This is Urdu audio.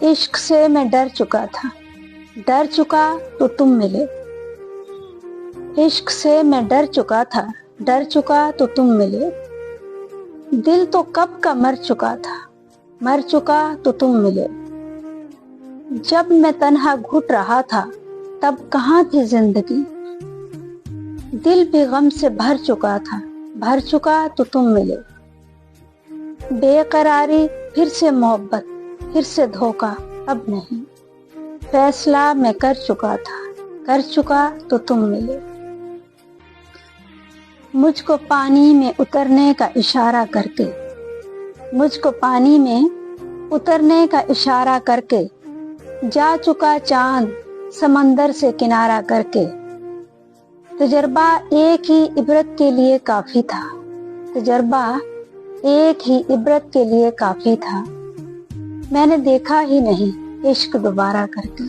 عشق سے میں ڈر چکا تھا، ڈر چکا تو تم ملے۔ عشق سے میں ڈر چکا تھا، ڈر چکا تو تم ملے۔ دل تو کب کا مر چکا تھا، مر چکا تو تم ملے۔ جب میں تنہا گھٹ رہا تھا تب کہاں تھی زندگی۔ دل بھی غم سے بھر چکا تھا، بھر چکا تو تم ملے۔ بے قراری پھر سے محبت، پھر سے دھوکا اب نہیں۔ فیصلہ میں کر چکا تھا، کر چکا تو تم ملے۔ مجھ کو پانی میں اترنے کا اشارہ کر کے، مجھ کو پانی میں اترنے کا اشارہ کر کے جا چکا چاند سمندر سے کنارہ کر کے۔ تجربہ ایک ہی عبرت کے لیے کافی تھا، تجربہ ایک ہی عبرت کے لیے کافی تھا۔ میں نے دیکھا ہی نہیں عشق دوبارہ کر کے۔